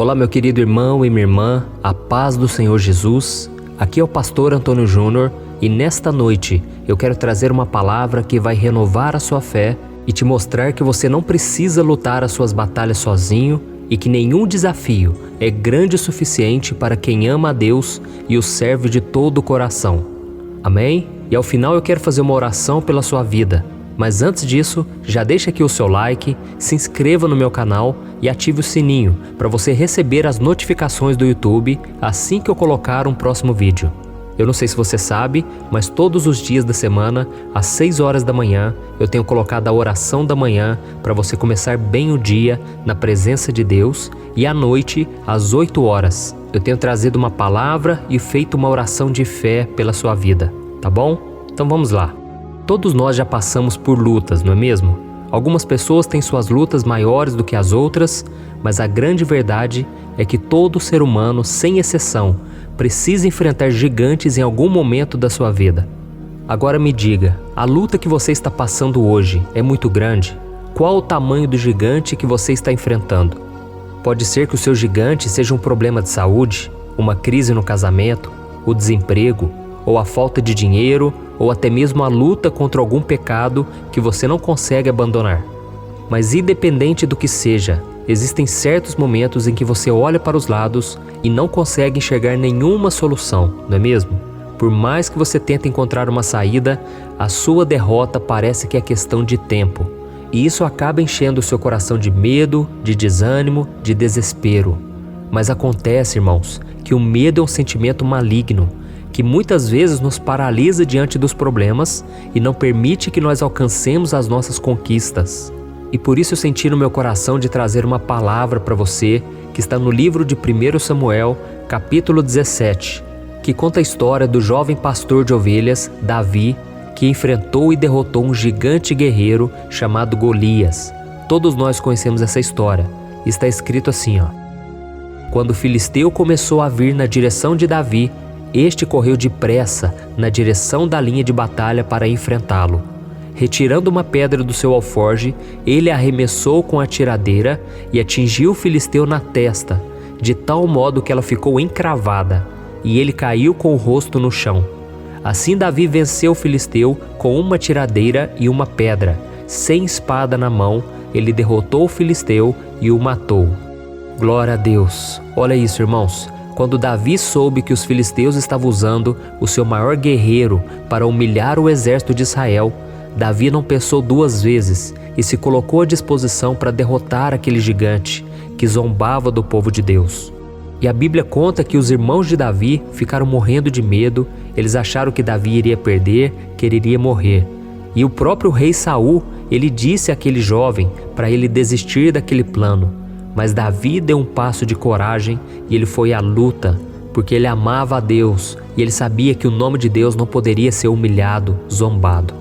Olá, meu querido irmão e minha irmã, a paz do Senhor Jesus. Aqui é o pastor Antônio Júnior e nesta noite eu quero trazer uma palavra que vai renovar a sua fé e te mostrar que você não precisa lutar as suas batalhas sozinho e que nenhum desafio é grande o suficiente para quem ama a Deus e o serve de todo o coração. Amém? E ao final eu quero fazer uma oração pela sua vida. Mas antes disso, já deixa aqui o seu like, se inscreva no meu canal e ative o sininho para você receber as notificações do YouTube assim que eu colocar um próximo vídeo. Eu não sei se você sabe, mas todos os dias da semana, às 6 horas da manhã, eu tenho colocado a oração da manhã para você começar bem o dia na presença de Deus, e à noite, às 8 horas, eu tenho trazido uma palavra e feito uma oração de fé pela sua vida, tá bom? Então vamos lá. Todos nós já passamos por lutas, não é mesmo? Algumas pessoas têm suas lutas maiores do que as outras, mas a grande verdade é que todo ser humano, sem exceção, precisa enfrentar gigantes em algum momento da sua vida. Agora me diga, a luta que você está passando hoje é muito grande? Qual o tamanho do gigante que você está enfrentando? Pode ser que o seu gigante seja um problema de saúde, uma crise no casamento, o desemprego, ou a falta de dinheiro, ou até mesmo a luta contra algum pecado que você não consegue abandonar. Mas independente do que seja, existem certos momentos em que você olha para os lados e não consegue enxergar nenhuma solução, não é mesmo? Por mais que você tente encontrar uma saída, a sua derrota parece que é questão de tempo. E isso acaba enchendo o seu coração de medo, de desânimo, de desespero. Mas acontece, irmãos, que o medo é um sentimento maligno, que muitas vezes nos paralisa diante dos problemas e não permite que nós alcancemos as nossas conquistas. E por isso eu senti no meu coração de trazer uma palavra para você que está no livro de 1 Samuel, capítulo 17, que conta a história do jovem pastor de ovelhas, Davi, que enfrentou e derrotou um gigante guerreiro chamado Golias. Todos nós conhecemos essa história. Está escrito assim, Quando o filisteu começou a vir na direção de Davi, este correu depressa na direção da linha de batalha para enfrentá-lo. Retirando uma pedra do seu alforje, ele arremessou com a tiradeira e atingiu o filisteu na testa, de tal modo que ela ficou encravada, e ele caiu com o rosto no chão. Assim Davi venceu o filisteu com uma tiradeira e uma pedra. Sem espada na mão, ele derrotou o filisteu e o matou. Glória a Deus! Olha isso, irmãos. Quando Davi soube que os filisteus estavam usando o seu maior guerreiro para humilhar o exército de Israel, Davi não pensou duas vezes e se colocou à disposição para derrotar aquele gigante que zombava do povo de Deus. E a Bíblia conta que os irmãos de Davi ficaram morrendo de medo, eles acharam que Davi iria perder, que ele iria morrer. E o próprio rei Saul, ele disse àquele jovem para ele desistir daquele plano. Mas Davi deu um passo de coragem e ele foi à luta, porque ele amava a Deus e ele sabia que o nome de Deus não poderia ser humilhado, zombado.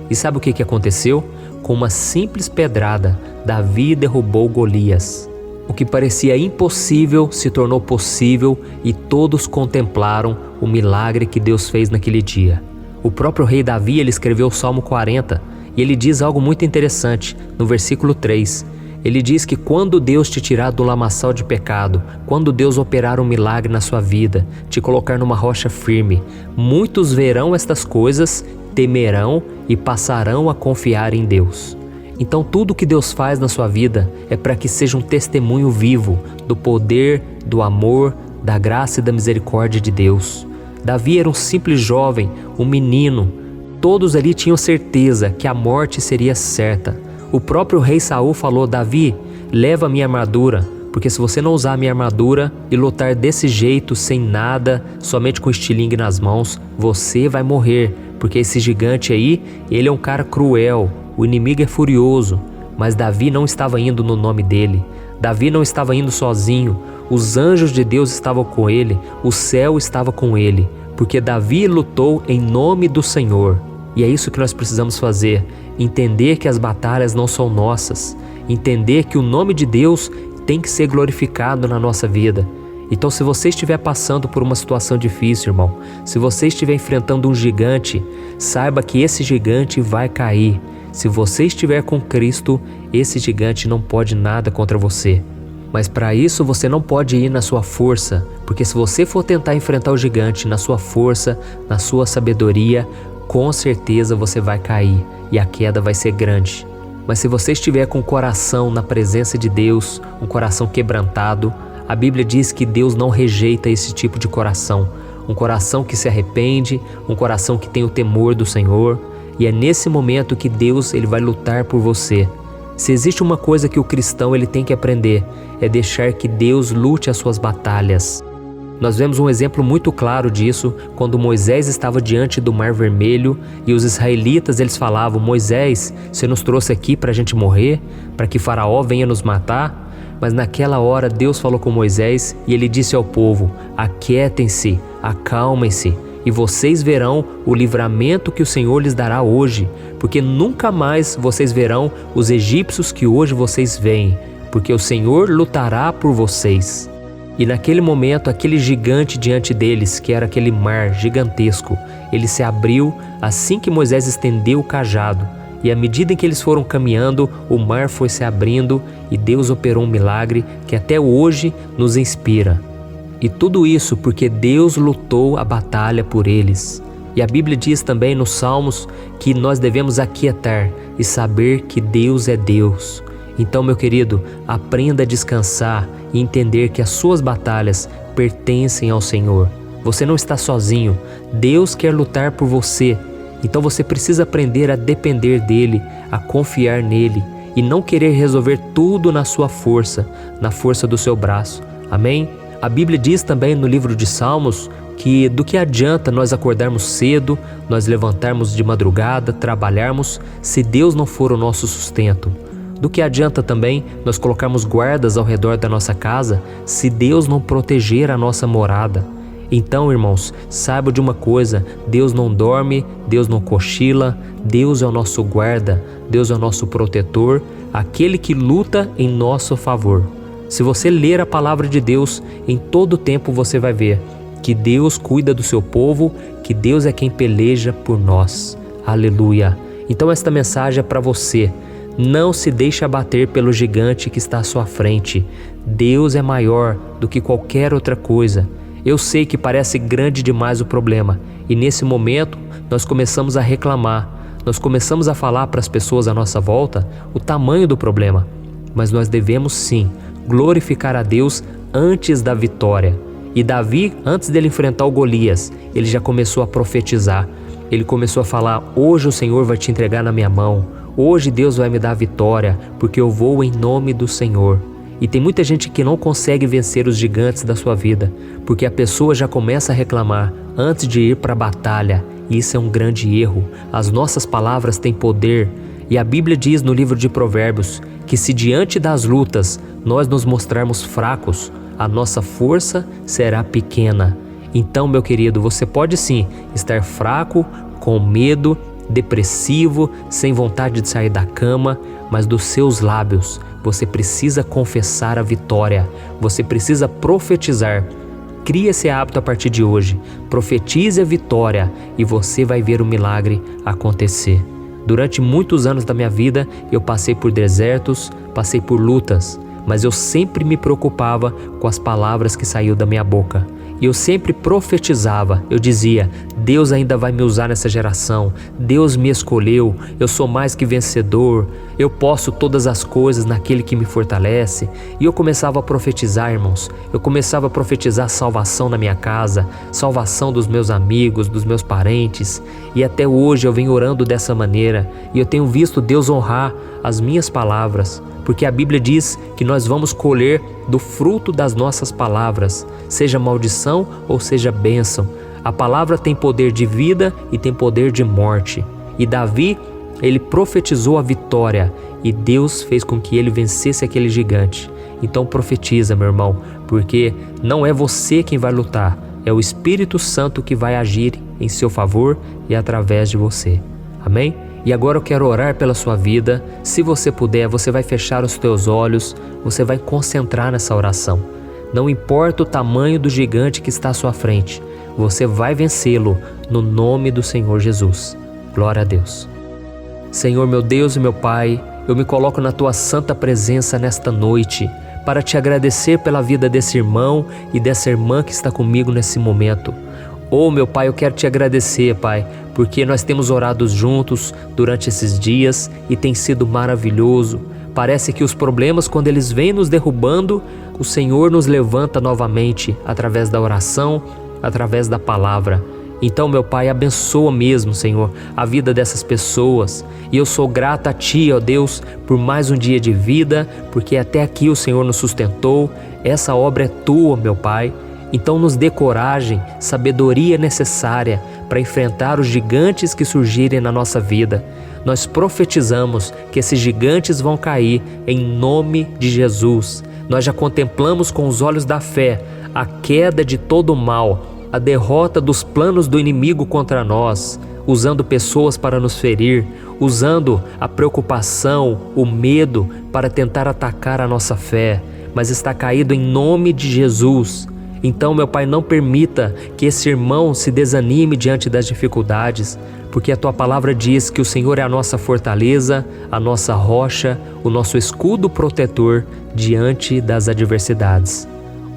E sabe o que aconteceu? Com uma simples pedrada, Davi derrubou Golias. O que parecia impossível se tornou possível e todos contemplaram o milagre que Deus fez naquele dia. O próprio rei Davi, ele escreveu o Salmo 40 e ele diz algo muito interessante no versículo 3. Ele diz que quando Deus te tirar do lamaçal de pecado, quando Deus operar um milagre na sua vida, te colocar numa rocha firme, muitos verão estas coisas, temerão e passarão a confiar em Deus. Então tudo que Deus faz na sua vida é para que seja um testemunho vivo do poder, do amor, da graça e da misericórdia de Deus. Davi era um simples jovem, um menino. Todos ali tinham certeza que a morte seria certa. O próprio rei Saul falou: Davi, leva a minha armadura, porque se você não usar a minha armadura e lutar desse jeito, sem nada, somente com estilingue nas mãos, você vai morrer, porque esse gigante aí, ele é um cara cruel, o inimigo é furioso. Mas Davi não estava indo no nome dele, Davi não estava indo sozinho, os anjos de Deus estavam com ele, o céu estava com ele, porque Davi lutou em nome do Senhor. E é isso que nós precisamos fazer, entender que as batalhas não são nossas, entender que o nome de Deus tem que ser glorificado na nossa vida. Então, se você estiver passando por uma situação difícil, irmão, se você estiver enfrentando um gigante, saiba que esse gigante vai cair. Se você estiver com Cristo, esse gigante não pode nada contra você. Mas para isso você não pode ir na sua força, porque se você for tentar enfrentar o gigante na sua força, na sua sabedoria, com certeza você vai cair e a queda vai ser grande. Mas se você estiver com o coração na presença de Deus, um coração quebrantado, a Bíblia diz que Deus não rejeita esse tipo de coração. Um coração que se arrepende, um coração que tem o temor do Senhor. E é nesse momento que Deus ele vai lutar por você. Se existe uma coisa que o cristão ele tem que aprender, é deixar que Deus lute as suas batalhas. Nós vemos um exemplo muito claro disso quando Moisés estava diante do Mar Vermelho e os israelitas eles falavam: Moisés, você nos trouxe aqui para a gente morrer, para que Faraó venha nos matar? Mas naquela hora Deus falou com Moisés e ele disse ao povo: aquietem-se, acalmem-se e vocês verão o livramento que o Senhor lhes dará hoje, porque nunca mais vocês verão os egípcios que hoje vocês veem, porque o Senhor lutará por vocês. E naquele momento, aquele gigante diante deles, que era aquele mar gigantesco, ele se abriu assim que Moisés estendeu o cajado. E à medida em que eles foram caminhando, o mar foi se abrindo e Deus operou um milagre que até hoje nos inspira. E tudo isso porque Deus lutou a batalha por eles. E a Bíblia diz também nos Salmos que nós devemos aquietar e saber que Deus é Deus. Então, meu querido, aprenda a descansar e entender que as suas batalhas pertencem ao Senhor. Você não está sozinho. Deus quer lutar por você. Então você precisa aprender a depender dEle, a confiar nele e não querer resolver tudo na sua força, na força do seu braço. Amém? A Bíblia diz também no livro de Salmos que do que adianta nós acordarmos cedo, nós levantarmos de madrugada, trabalharmos, se Deus não for o nosso sustento. Do que adianta também nós colocarmos guardas ao redor da nossa casa, se Deus não proteger a nossa morada. Então, irmãos, saiba de uma coisa: Deus não dorme, Deus não cochila, Deus é o nosso guarda, Deus é o nosso protetor, aquele que luta em nosso favor. Se você ler a palavra de Deus, em todo tempo você vai ver que Deus cuida do seu povo, que Deus é quem peleja por nós. Aleluia! Então esta mensagem é para você. Não se deixe abater pelo gigante que está à sua frente. Deus é maior do que qualquer outra coisa. Eu sei que parece grande demais o problema e nesse momento nós começamos a reclamar. Nós começamos a falar para as pessoas à nossa volta o tamanho do problema. Mas nós devemos sim glorificar a Deus antes da vitória. E Davi, antes dele enfrentar o Golias, ele já começou a profetizar. Ele começou a falar: hoje o Senhor vai te entregar na minha mão. Hoje Deus vai me dar a vitória, porque eu vou em nome do Senhor. E tem muita gente que não consegue vencer os gigantes da sua vida, porque a pessoa já começa a reclamar antes de ir para a batalha. E isso é um grande erro. As nossas palavras têm poder. E a Bíblia diz no livro de Provérbios que se diante das lutas nós nos mostrarmos fracos, a nossa força será pequena. Então, meu querido, você pode sim estar fraco, com medo, depressivo, sem vontade de sair da cama, mas dos seus lábios você precisa confessar a vitória, você precisa profetizar. Crie esse hábito a partir de hoje, profetize a vitória e você vai ver o milagre acontecer. Durante muitos anos da minha vida, eu passei por desertos, passei por lutas, mas eu sempre me preocupava com as palavras que saíam da minha boca. E eu sempre profetizava, eu dizia: Deus ainda vai me usar nessa geração, Deus me escolheu, eu sou mais que vencedor, eu posso todas as coisas naquele que me fortalece. E eu começava a profetizar, irmãos, eu começava a profetizar salvação na minha casa, salvação dos meus amigos, dos meus parentes. E até hoje eu venho orando dessa maneira e eu tenho visto Deus honrar as minhas palavras. Porque a Bíblia diz que nós vamos colher do fruto das nossas palavras, seja maldição ou seja bênção. A palavra tem poder de vida e tem poder de morte. E Davi, ele profetizou a vitória e Deus fez com que ele vencesse aquele gigante. Então profetiza, meu irmão, porque não é você quem vai lutar, é o Espírito Santo que vai agir em seu favor e através de você. Amém? E agora eu quero orar pela sua vida. Se você puder, você vai fechar os teus olhos, você vai concentrar nessa oração. Não importa o tamanho do gigante que está à sua frente, você vai vencê-lo no nome do Senhor Jesus. Glória a Deus. Senhor, meu Deus e meu Pai, eu me coloco na tua santa presença nesta noite para te agradecer pela vida desse irmão e dessa irmã que está comigo nesse momento. Oh, meu Pai, eu quero te agradecer, Pai, porque nós temos orado juntos durante esses dias e tem sido maravilhoso. Parece que os problemas, quando eles vêm nos derrubando, o Senhor nos levanta novamente através da oração, através da palavra. Então, meu Pai, abençoa mesmo, Senhor, a vida dessas pessoas. E eu sou grato a Ti, ó Deus, por mais um dia de vida, porque até aqui o Senhor nos sustentou. Essa obra é Tua, meu Pai. Então nos dê coragem, sabedoria necessária para enfrentar os gigantes que surgirem na nossa vida. Nós profetizamos que esses gigantes vão cair em nome de Jesus. Nós já contemplamos com os olhos da fé a queda de todo o mal, a derrota dos planos do inimigo contra nós, usando pessoas para nos ferir, usando a preocupação, o medo para tentar atacar a nossa fé, mas está caído em nome de Jesus. Então, meu Pai, não permita que esse irmão se desanime diante das dificuldades, porque a Tua palavra diz que o Senhor é a nossa fortaleza, a nossa rocha, o nosso escudo protetor diante das adversidades.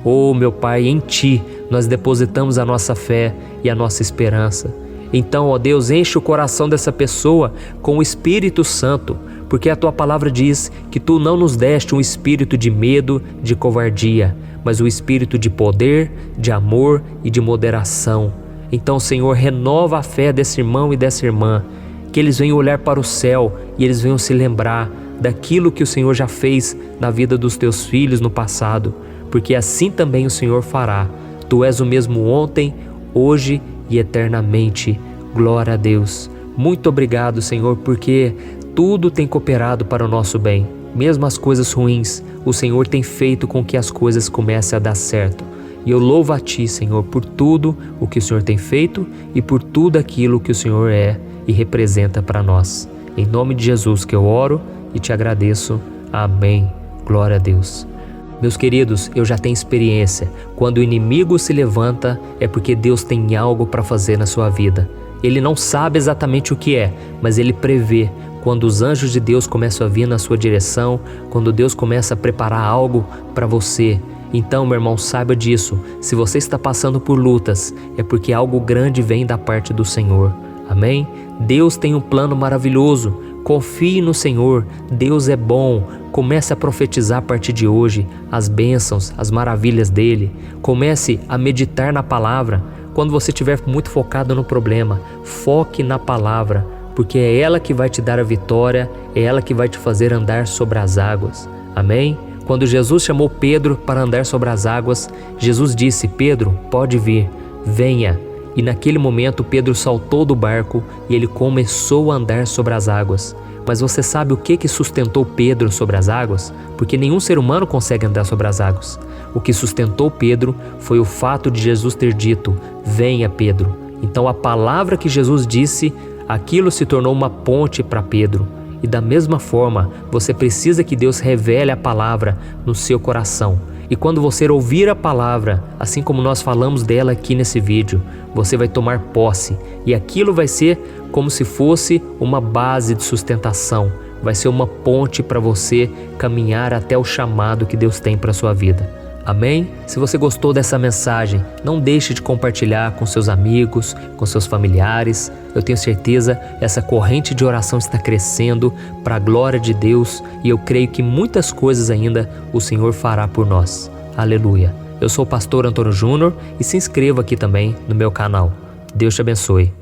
Oh, meu Pai, em Ti nós depositamos a nossa fé e a nossa esperança. Então, ó Deus, enche o coração dessa pessoa com o Espírito Santo, porque a Tua palavra diz que Tu não nos deste um espírito de medo, de covardia, mas o espírito de poder, de amor e de moderação. Então, Senhor, renova a fé desse irmão e dessa irmã, que eles venham olhar para o céu e eles venham se lembrar daquilo que o Senhor já fez na vida dos Teus filhos no passado, porque assim também o Senhor fará. Tu és o mesmo ontem, hoje e eternamente. Glória a Deus. Muito obrigado, Senhor, porque tudo tem cooperado para o nosso bem. Mesmo as coisas ruins, o Senhor tem feito com que as coisas comecem a dar certo. E eu louvo a Ti, Senhor, por tudo o que o Senhor tem feito e por tudo aquilo que o Senhor é e representa para nós. Em nome de Jesus que eu oro e te agradeço. Amém. Glória a Deus. Meus queridos, eu já tenho experiência. Quando o inimigo se levanta, é porque Deus tem algo para fazer na sua vida. Ele não sabe exatamente o que é, mas Ele prevê. Quando os anjos de Deus começam a vir na sua direção, quando Deus começa a preparar algo para você. Então, meu irmão, saiba disso. Se você está passando por lutas, é porque algo grande vem da parte do Senhor. Amém? Deus tem um plano maravilhoso. Confie no Senhor. Deus é bom. Comece a profetizar a partir de hoje as bênçãos, as maravilhas dele. Comece a meditar na palavra. Quando você estiver muito focado no problema, foque na palavra, porque é ela que vai te dar a vitória, é ela que vai te fazer andar sobre as águas. Amém? Quando Jesus chamou Pedro para andar sobre as águas, Jesus disse: Pedro, pode vir, venha. E naquele momento Pedro saltou do barco e ele começou a andar sobre as águas. Mas você sabe o que sustentou Pedro sobre as águas? Porque nenhum ser humano consegue andar sobre as águas. O que sustentou Pedro foi o fato de Jesus ter dito: venha, Pedro. Então a palavra que Jesus disse, aquilo se tornou uma ponte para Pedro. E da mesma forma, você precisa que Deus revele a palavra no seu coração. E quando você ouvir a palavra, assim como nós falamos dela aqui nesse vídeo, você vai tomar posse. E aquilo vai ser como se fosse uma base de sustentação. Vai ser uma ponte para você caminhar até o chamado que Deus tem para a sua vida. Amém? Se você gostou dessa mensagem, não deixe de compartilhar com seus amigos, com seus familiares. Eu tenho certeza que essa corrente de oração está crescendo para a glória de Deus e eu creio que muitas coisas ainda o Senhor fará por nós. Aleluia! Eu sou o pastor Antônio Júnior e se inscreva aqui também no meu canal. Deus te abençoe.